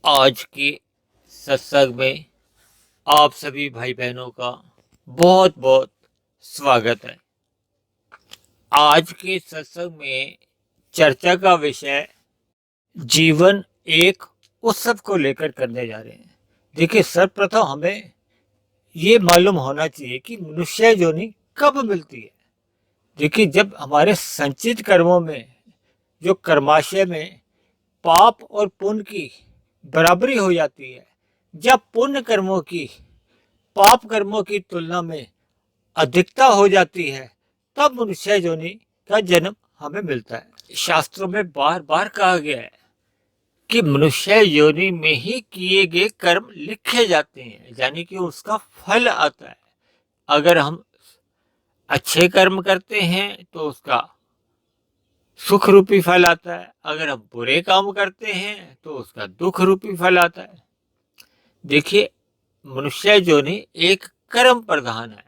आज के सत्संग में आप सभी भाई बहनों का बहुत बहुत स्वागत है। आज के सत्संग में चर्चा का विषय जीवन एक उत्सव को लेकर करने जा रहे हैं। देखिए, सर्वप्रथम हमें ये मालूम होना चाहिए कि मनुष्य योनि कब मिलती है। देखिए, जब हमारे संचित कर्मों में जो कर्माशय में पाप और पुण्य की बराबरी हो जाती है, जब पुण्य कर्मों की पाप कर्मों की तुलना में अधिकता हो जाती है, तब मनुष्य योनि का जन्म हमें मिलता है। शास्त्रों में बार बार कहा गया है कि मनुष्य योनि में ही किए गए कर्म लिखे जाते हैं, यानी कि उसका फल आता है। अगर हम अच्छे कर्म करते हैं तो उसका सुख रूपी फल आता है, अगर हम बुरे काम करते हैं तो उसका दुख रूपी फल आता है। देखिए, मनुष्य योनि एक कर्म प्रधान है।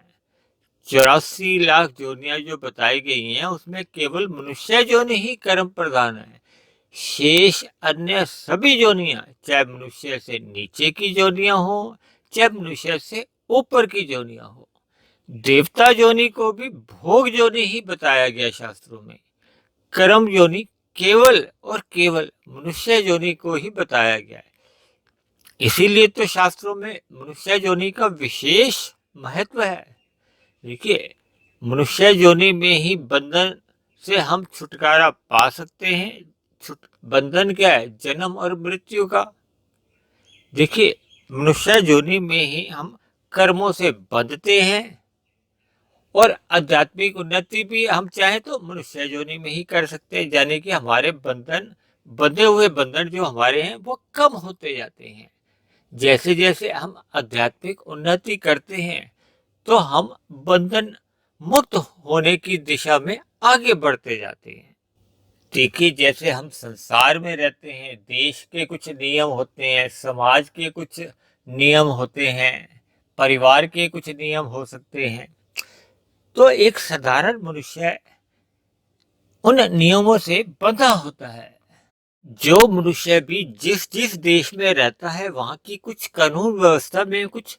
84 लाख योनियां जो बताई गई हैं, उसमें केवल मनुष्य योनि ही कर्म प्रधान है। शेष अन्य सभी योनियां, चाहे मनुष्य से नीचे की योनियां हो, चाहे मनुष्य से ऊपर की योनियां हो, देवता योनि को भी भोग योनि ही बताया गया शास्त्रों में। कर्म योनि केवल और केवल मनुष्य योनि को ही बताया गया है। इसीलिए तो शास्त्रों में मनुष्य योनि का विशेष महत्व है। देखिए, मनुष्य योनि में ही बंधन से हम छुटकारा पा सकते हैं। बंधन क्या है? जन्म और मृत्यु का। देखिए, मनुष्य योनि में ही हम कर्मों से बंधते हैं और आध्यात्मिक उन्नति भी हम चाहें तो मनुष्य योनि में ही कर सकते हैं, यानी कि हमारे बंधे हुए बंधन जो हमारे हैं वो कम होते जाते हैं। जैसे जैसे हम आध्यात्मिक उन्नति करते हैं तो हम बंधन मुक्त होने की दिशा में आगे बढ़ते जाते हैं। देखिए, जैसे हम संसार में रहते हैं, देश के कुछ नियम होते हैं, समाज के कुछ नियम होते हैं, परिवार के कुछ नियम हो सकते हैं। तो एक साधारण मनुष्य उन नियमों से बंधा होता है। जो मनुष्य भी जिस जिस देश में रहता है, वहां की कुछ कानून व्यवस्था में कुछ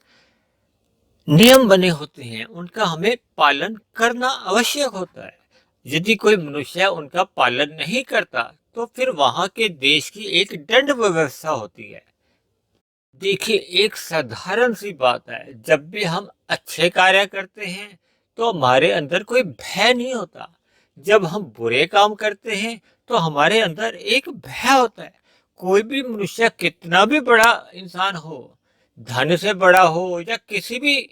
नियम बने होते हैं, उनका हमें पालन करना आवश्यक होता है। यदि कोई मनुष्य उनका पालन नहीं करता तो फिर वहां के देश की एक दंड व्यवस्था होती है। देखिए, एक साधारण सी बात है, जब भी हम अच्छे कार्य करते हैं तो हमारे अंदर कोई भय नहीं होता। जब हम बुरे काम करते हैं तो हमारे अंदर एक भय होता है। कोई भी मनुष्य कितना भी बड़ा इंसान हो, धन से बड़ा हो या किसी भी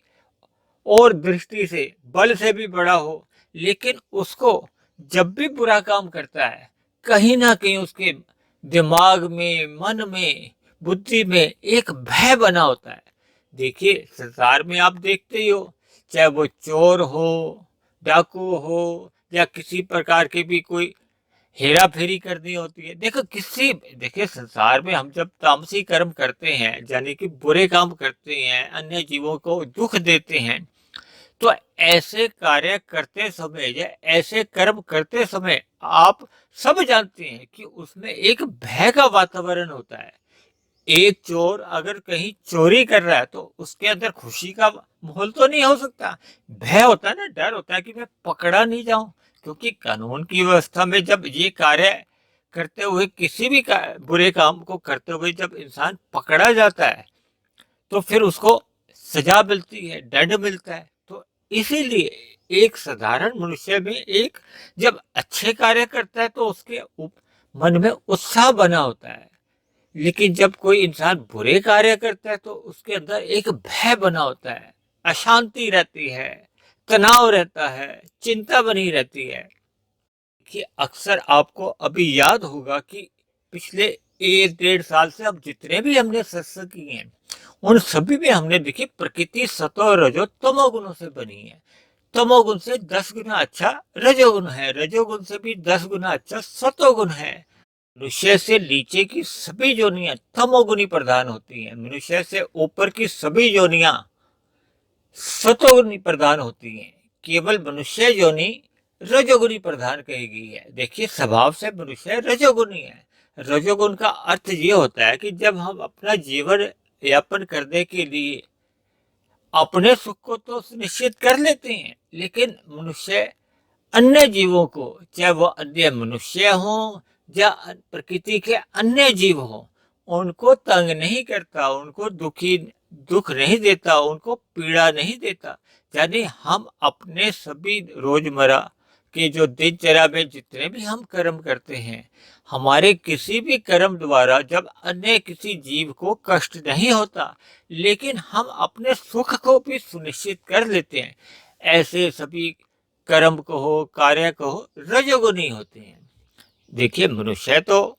और दृष्टि से बल से भी बड़ा हो, लेकिन उसको जब भी बुरा काम करता है, कहीं ना कहीं उसके दिमाग में, मन में, बुद्धि में एक भय बना होता है। देखिए, संसार में आप देखते ही हो, चाहे वो चोर हो, डाकू हो, या किसी प्रकार की भी कोई हेरा फेरी करनी होती है। देखिए, संसार में हम जब तामसी कर्म करते हैं, यानी कि बुरे काम करते हैं, अन्य जीवों को दुख देते हैं, तो ऐसे कार्य करते समय या ऐसे कर्म करते समय आप सब जानते हैं कि उसमें एक भय का वातावरण होता है। एक चोर अगर कहीं चोरी कर रहा है तो उसके अंदर खुशी का माहौल तो नहीं हो सकता। भय होता है ना, डर होता है कि मैं पकड़ा नहीं जाऊं। क्योंकि कानून की व्यवस्था में जब ये कार्य करते हुए, किसी भी बुरे काम को करते हुए जब इंसान पकड़ा जाता है तो फिर उसको सजा मिलती है, दंड मिलता है। तो इसीलिए एक साधारण मनुष्य में एक जब अच्छे कार्य करता है तो उसके मन में उत्साह बना होता है, लेकिन जब कोई इंसान बुरे कार्य करता है तो उसके अंदर एक भय बना होता है, अशांति रहती है, तनाव रहता है, चिंता बनी रहती है। कि अक्सर आपको अभी याद होगा कि पिछले 1-1.5 साल से अब जितने भी हमने सत्संग किए हैं, उन सभी में हमने देखी प्रकृति सतो रजो तमोगुणों से बनी है। तमोगुण से 10 गुना अच्छा रजोगुण है, रजोगुण से भी 10 गुना अच्छा सतोगुण है। मनुष्य से नीचे की सभी योनियां तमोगुणी प्रधान होती हैं, मनुष्य से ऊपर की सभी योनियां सतोगुणी प्रधान होती हैं। केवल मनुष्य योनि रजोगुणी प्रधान कही गई है। देखिए, स्वभाव से मनुष्य रजोगुणी है। रजोगुण का अर्थ ये होता है कि जब हम अपना जीवन यापन करने के लिए अपने सुख को तो सुनिश्चित कर लेते हैं, लेकिन मनुष्य अन्य जीवों को, चाहे वो अन्य मनुष्य हों या प्रकृति के अन्य जीव हों, उनको तंग नहीं करता, उनको दुख नहीं देता, उनको पीड़ा नहीं देता। यानी हम अपने सभी रोजमर्रा के जो दिनचर्या में जितने भी हम कर्म करते हैं, हमारे किसी भी कर्म द्वारा जब अन्य किसी जीव को कष्ट नहीं होता, लेकिन हम अपने सुख को भी सुनिश्चित कर लेते हैं, ऐसे सभी कर्म को हो, कार्य को हो, रजोगुणी होते हैं। देखिए, मनुष्य तो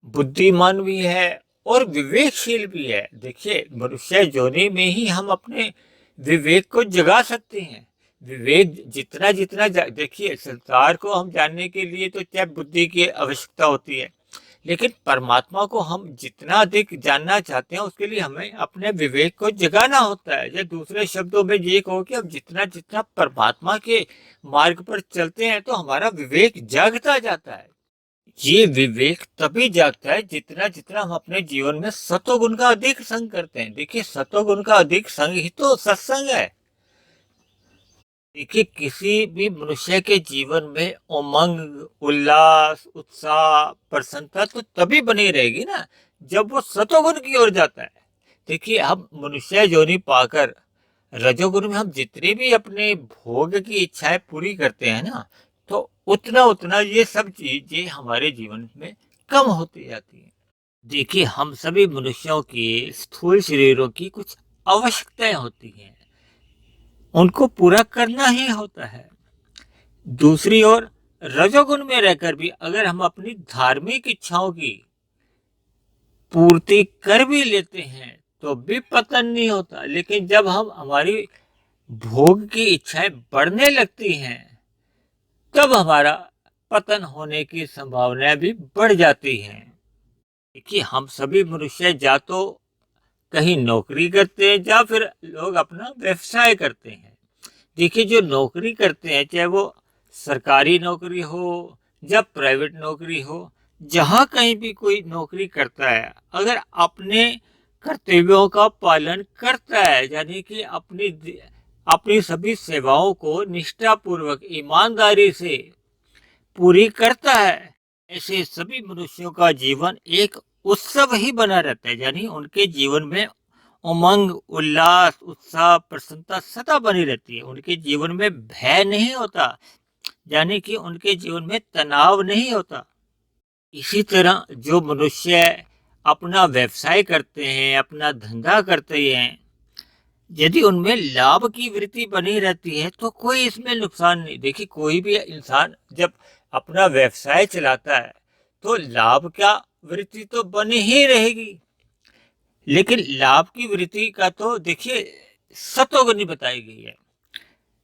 बुद्धिमान भी है और विवेकशील भी है। देखिए, मनुष्य योनि में ही हम अपने विवेक को जगा सकते हैं। विवेक जितना जितना देखिए, संसार को हम जानने के लिए तो क्या बुद्धि की आवश्यकता होती है, लेकिन परमात्मा को हम जितना अधिक जानना चाहते हैं, उसके लिए हमें अपने विवेक को जगाना होता है। या दूसरे शब्दों में ये कहो कि हम जितना जितना परमात्मा के मार्ग पर चलते हैं, तो हमारा विवेक जागता जाता है। ये विवेक तभी जागता है जितना जितना हम अपने जीवन में सतोगुण का अधिक संग करते हैं। देखिए, सतोगुण का अधिक संग ही तो सत्संग है। देखिए, किसी भी मनुष्य के जीवन में उमंग, उल्लास, उत्साह, प्रसन्नता तो तभी बनी रहेगी ना, जब वो सतोगुण की ओर जाता है। देखिए, हम मनुष्य योनि पाकर रजोगुण में हम जितनी भी अपने भोग की इच्छाएं पूरी करते हैं ना, तो उतना उतना ये सब चीजें हमारे जीवन में कम होती जाती हैं। देखिए, हम सभी मनुष्यों के स्थूल शरीरों की कुछ आवश्यकताएं होती हैं, उनको पूरा करना ही होता है। दूसरी ओर रजोगुण में रहकर भी अगर हम अपनी धार्मिक इच्छाओं की पूर्ति कर भी लेते हैं, तो भी पतन नहीं होता। लेकिन जब हम हमारी भोग की इच्छाएं बढ़ने लगती हैं, तब हमारा पतन होने की संभावनाएं भी बढ़ जाती हैं। देखिए, हम सभी मनुष्य या तो कहीं नौकरी करते हैं या फिर लोग अपना व्यवसाय करते हैं। देखिए, जो नौकरी करते हैं, चाहे वो सरकारी नौकरी हो या प्राइवेट नौकरी हो, जहाँ कहीं भी कोई नौकरी करता है, अगर अपने कर्तव्यों का पालन करता है, यानी कि अपनी सभी सेवाओं को निष्ठापूर्वक ईमानदारी से पूरी करता है, ऐसे सभी मनुष्यों का जीवन एक उत्सव ही बना रहता है। यानी उनके जीवन में उमंग, उल्लास, उत्साह, प्रसन्नता सदा बनी रहती है। उनके जीवन में भय नहीं होता, यानी कि उनके जीवन में तनाव नहीं होता। इसी तरह जो मनुष्य अपना व्यवसाय करते हैं, अपना धंधा करते हैं, यदि उनमें लाभ की वृत्ति बनी रहती है, तो कोई इसमें नुकसान नहीं। देखिए, कोई भी इंसान जब अपना व्यवसाय चलाता है, तो लाभ का वृत्ति तो बनी ही रहेगी, लेकिन लाभ की वृत्ति का तो देखिए सतोगुनी बताई गई है।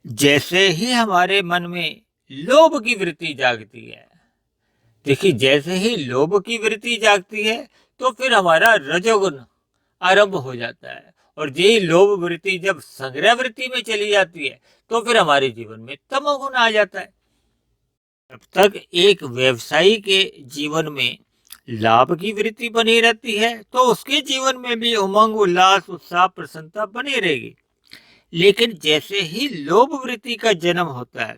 जैसे ही हमारे मन में लोभ की वृत्ति जागती है, देखिए, जैसे ही लोभ की वृत्ति जागती है, तो फिर हमारा रजोगुण आरंभ हो जाता है। और यही लोभ वृत्ति जब संग्रह वृत्ति में चली जाती है, तो फिर हमारे जीवन में तमोगुण आ जाता है। जब तक एक व्यवसायी के जीवन में लाभ की वृत्ति बनी रहती है, तो उसके जीवन में भी उमंग, उल्लास, उत्साह, प्रसन्नता बनी रहेगी। लेकिन जैसे ही लोभ वृत्ति का जन्म होता है,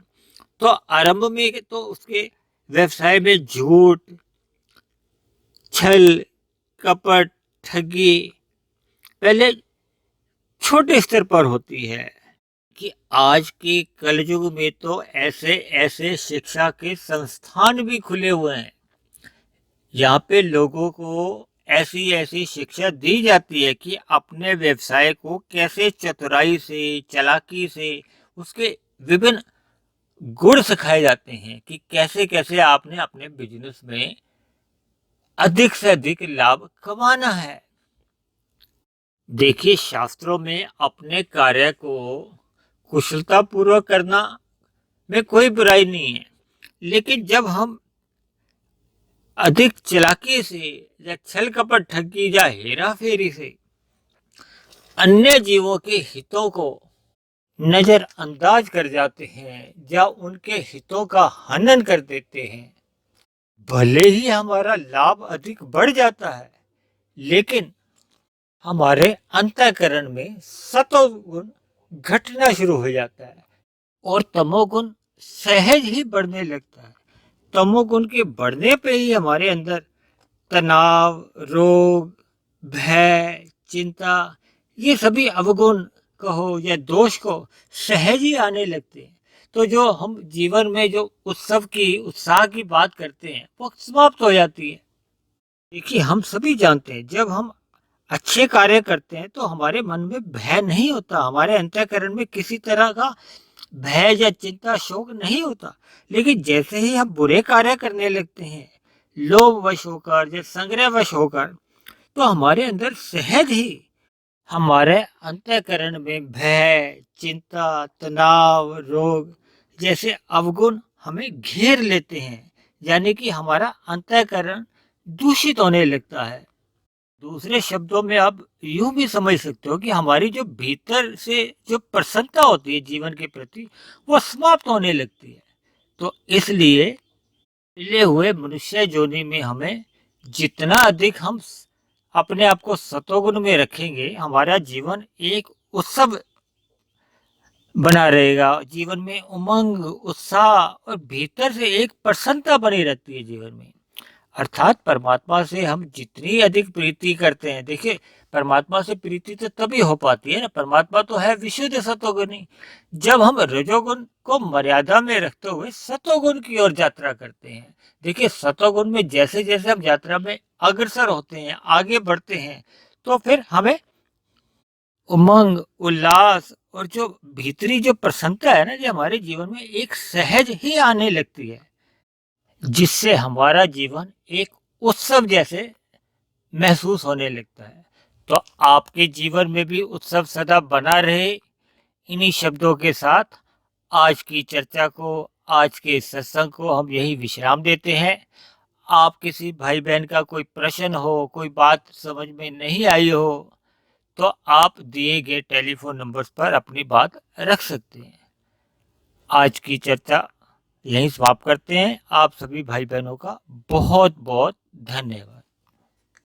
तो आरंभ में तो उसके व्यवसाय में झूठ, छल, कपट, ठगी पहले छोटे स्तर पर होती है, कि आज के कलयुग में तो ऐसे ऐसे शिक्षा के संस्थान भी खुले हुए हैं। यहाँ पे लोगों को ऐसी ऐसी शिक्षा दी जाती है कि अपने व्यवसाय को कैसे चतुराई से, चालाकी से, उसके विभिन्न गुण सिखाए जाते हैं कि कैसे कैसे आपने अपने बिजनेस में अधिक से अधिक लाभ कमाना है। देखिए, शास्त्रों में अपने कार्य को कुशलता पूर्वक करना में कोई बुराई नहीं है, लेकिन जब हम अधिक चालाकी से या छल कपट, ठगी या हेरा फेरी से अन्य जीवों के हितों को नजरअंदाज कर जाते हैं या उनके हितों का हनन कर देते हैं, भले ही हमारा लाभ अधिक बढ़ जाता है, लेकिन हमारे अंतःकरण में सतोगुण घटना शुरू हो जाता है और तमोगुण सहज ही बढ़ने लगता है। तमोगुण के बढ़ने पे ही हमारे अंदर तनाव, रोग, भय, चिंता, ये सभी अवगुण कहो या दोष को सहज ही आने लगते हैं। तो जो हम जीवन में जो उत्साह की बात करते हैं वो समाप्त हो जाती है। देखिए, हम सभी जानते हैं जब हम अच्छे कार्य करते हैं तो हमारे मन में भय नहीं होता, हमारे अंतःकरण में किसी तरह का भय या चिंता, शोक नहीं होता। लेकिन जैसे ही हम बुरे कार्य करने लगते हैं, लोभवश होकर या संग्रहवश होकर, तो हमारे अंदर सहज ही हमारे अंतःकरण में भय, चिंता, तनाव, रोग जैसे अवगुण हमें घेर लेते हैं। यानी कि हमारा अंतःकरण दूषित होने लगता है। दूसरे शब्दों में आप यूं भी समझ सकते हो कि हमारी जो भीतर से जो प्रसन्नता होती है जीवन के प्रति, वो समाप्त होने लगती है। तो इसलिए मिले हुए मनुष्य जोनि में हमें जितना अधिक हम अपने आप को सतोगुण में रखेंगे, हमारा जीवन एक उत्सव बना रहेगा। जीवन में उमंग, उत्साह और भीतर से एक प्रसन्नता बनी रहती है जीवन में। अर्थात परमात्मा से हम जितनी अधिक प्रीति करते हैं, देखिए परमात्मा से प्रीति तो तभी हो पाती है ना, परमात्मा तो है विशुद्ध सतोगुणी। जब हम रजोगुण को मर्यादा में रखते हुए सतोगुण की ओर यात्रा करते हैं। देखिए, सतोगुण में जैसे जैसे हम यात्रा में अग्रसर होते हैं, आगे बढ़ते हैं, तो फिर हमें उमंग, उल्लास और जो भीतरी जो प्रसन्नता है ना, जो हमारे जीवन में एक सहज ही आने लगती है, जिससे हमारा जीवन एक उत्सव जैसे महसूस होने लगता है। तो आपके जीवन में भी उत्सव सदा बना रहे। इन्हीं शब्दों के साथ आज की चर्चा को, आज के सत्संग को हम यही विश्राम देते हैं। आप किसी भाई बहन का कोई प्रश्न हो, कोई बात समझ में नहीं आई हो, तो आप दिए गए टेलीफोन नंबर्स पर अपनी बात रख सकते हैं। आज की चर्चा यहीं समाप्त करते हैं। आप सभी भाई बहनों का बहुत बहुत धन्यवाद।